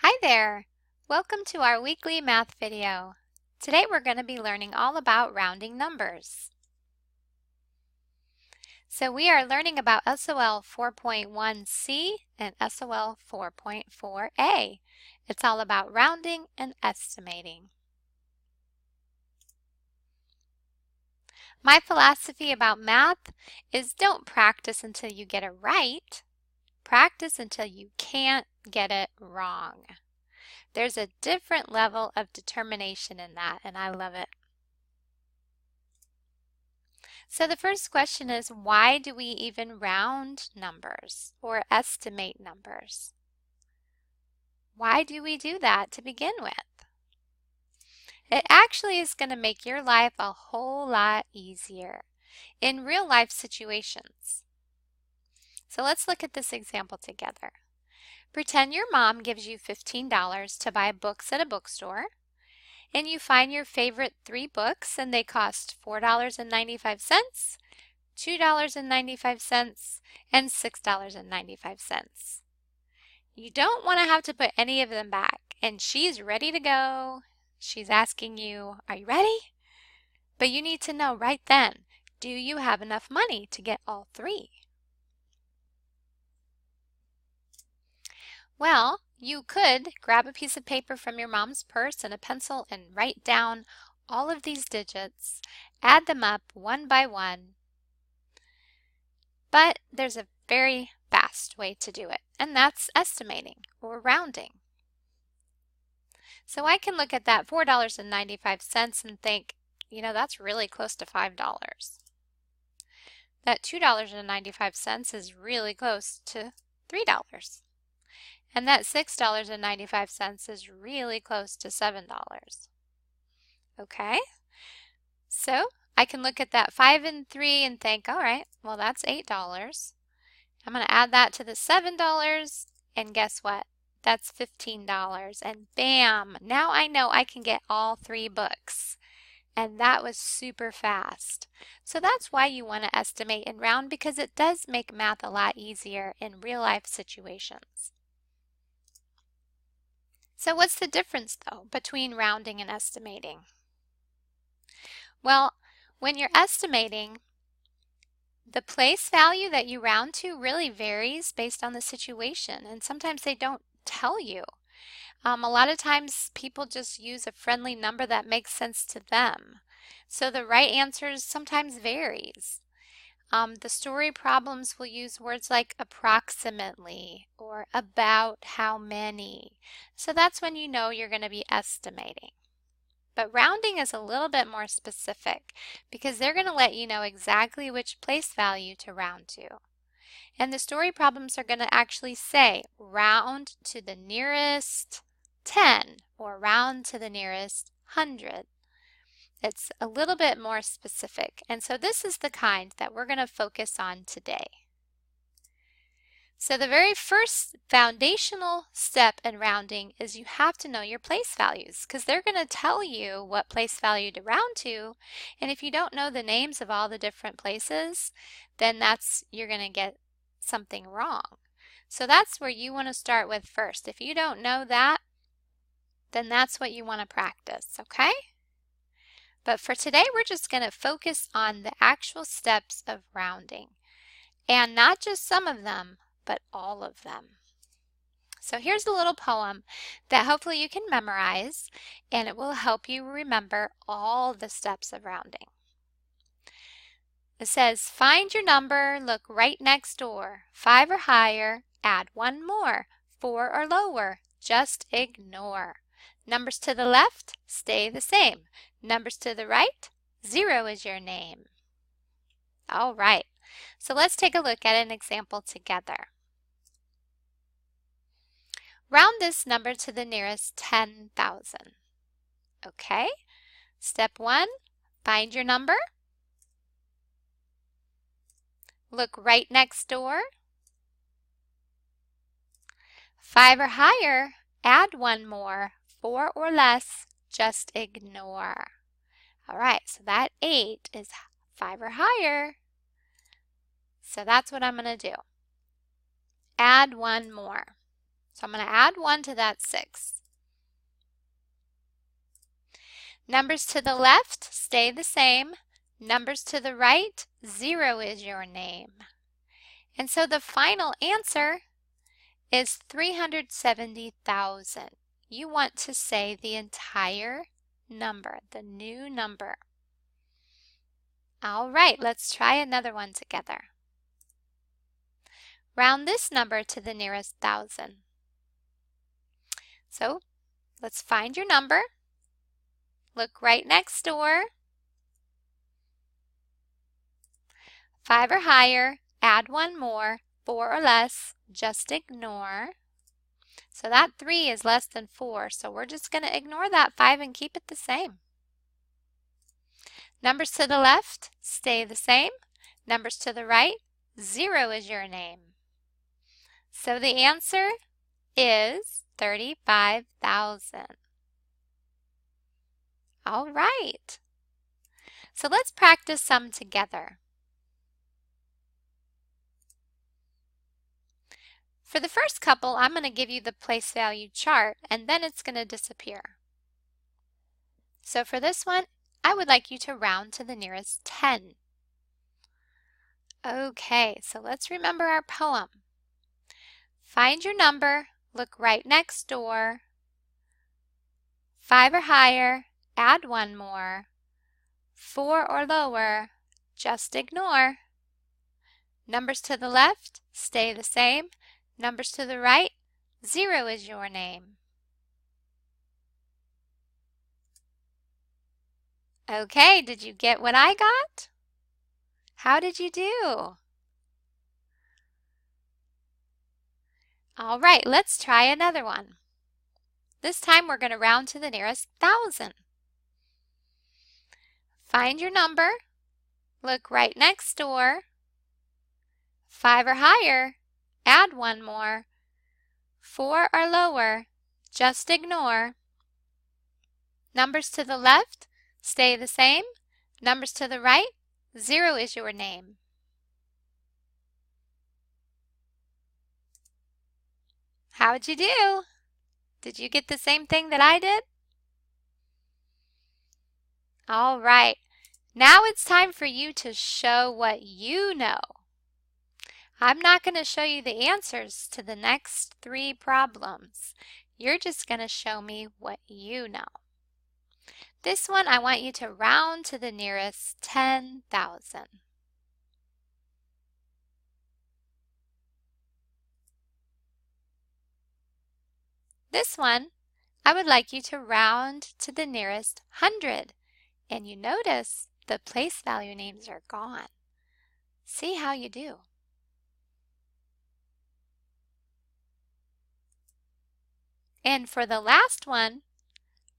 Hi there! Welcome to our weekly math video. Today we're going to be learning all about rounding numbers. So we are learning about SOL 4.1c and SOL 4.4a. It's all about rounding and estimating. My philosophy about math is don't practice until you get it right. Practice until you can't get it wrong. There's a different level of determination in that, and I love it. So the first question is, why do we even round numbers or estimate numbers? Why do we do that to begin with? It actually is going to make your life a whole lot easier in real life situations. So let's look at this example together. Pretend your mom gives you $15 to buy books at a bookstore, and you find your favorite 3 books and they cost $4.95, $2.95, and $6.95. You don't want to have to put any of them back, and she's ready to go. She's asking you, are you ready? But you need to know right then, do you have enough money to get all 3? Well, you could grab a piece of paper from your mom's purse and a pencil and write down all of these digits, add them up one by one. But there's a very fast way to do it, and that's estimating or rounding. So I can look at that $4.95 and think, you know, that's really close to $5. That $2.95 is really close to $3. And that $6.95 is really close to $7. Okay? So I can look at that 5 and 3 and think, all right, well, that's $8. I'm going to add that to the $7, and guess what? That's $15. And bam, now I know I can get all 3 books. And that was super fast. So that's why you want to estimate and round, because it does make math a lot easier in real life situations. So what's the difference though between rounding and estimating? Well, when you're estimating, the place value that you round to really varies based on the situation, and sometimes they don't tell you. A lot of times people just use a friendly number that makes sense to them. So the right answers sometimes varies. The story problems will use words like approximately or about how many. So that's when you know you're going to be estimating. But rounding is a little bit more specific because they're going to let you know exactly which place value to round to. And the story problems are going to actually say round to the nearest 10 or round to the nearest 100. It's a little bit more specific, and so this is the kind that we're going to focus on today. So the very first foundational step in rounding is you have to know your place values, because they're going to tell you what place value to round to, and if you don't know the names of all the different places, then you're going to get something wrong. So that's where you want to start with first. If you don't know that, then that's what you want to practice, okay? But for today, we're just going to focus on the actual steps of rounding. And not just some of them, but all of them. So here's a little poem that hopefully you can memorize, and it will help you remember all the steps of rounding. It says, find your number, look right next door. 5 or higher, add 1 more. 4 or lower, just ignore. Numbers to the left, stay the same. Numbers to the right, 0 is your name. All right, so let's take a look at an example together. Round this number to the nearest 10,000. Okay, step 1, find your number. Look right next door. 5 or higher, add 1 more. 4 or less, just ignore. All right, so that 8 is 5 or higher. So that's what I'm going to do. Add 1 more. So I'm going to add 1 to that 6. Numbers to the left stay the same. Numbers to the right, 0 is your name. And so the final answer is 370,000. You want to say the entire number, the new number. All right, let's try another one together. Round this number to the nearest 1,000. So let's find your number. Look right next door. 5 or higher, add 1 more, 4 or less, just ignore. So that 3 is less than 4, so we're just going to ignore that 5 and keep it the same. Numbers to the left stay the same. Numbers to the right, 0 is your name. So the answer is 35,000. All right. So let's practice some together. For the first couple, I'm going to give you the place value chart, and then it's going to disappear. So for this one, I would like you to round to the nearest 10. Okay, so let's remember our poem. Find your number, look right next door. 5 or higher, add 1 more. 4 or lower, just ignore. Numbers to the left stay the same. Numbers to the right, 0 is your name. Okay, did you get what I got? How did you do? All right, let's try another one. This time we're going to round to the nearest 1,000. Find your number, look right next door. 5 or higher, add 1 more. 4 or lower, just ignore. Numbers to the left stay the same. Numbers to the right, 0 is your name. How'd you do? Did you get the same thing that I did? All right. Now it's time for you to show what you know. I'm not going to show you the answers to the next 3 problems. You're just going to show me what you know. This one, I want you to round to the nearest 10,000. This one, I would like you to round to the nearest 100. And you notice the place value names are gone. See how you do. And for the last one,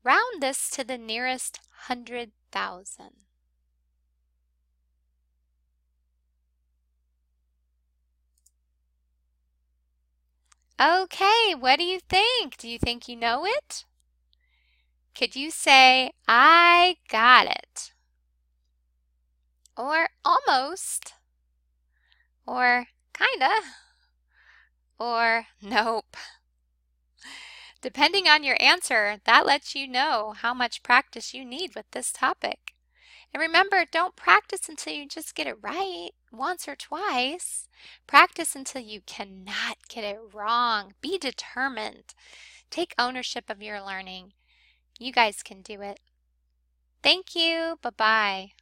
round this to the nearest 100,000. Okay, what do you think? Do you think you know it? Could you say, I got it? Or almost? Or kinda? Or nope? Depending on your answer, that lets you know how much practice you need with this topic. And remember, don't practice until you just get it right once or twice. Practice until you cannot get it wrong. Be determined. Take ownership of your learning. You guys can do it. Thank you. Bye-bye.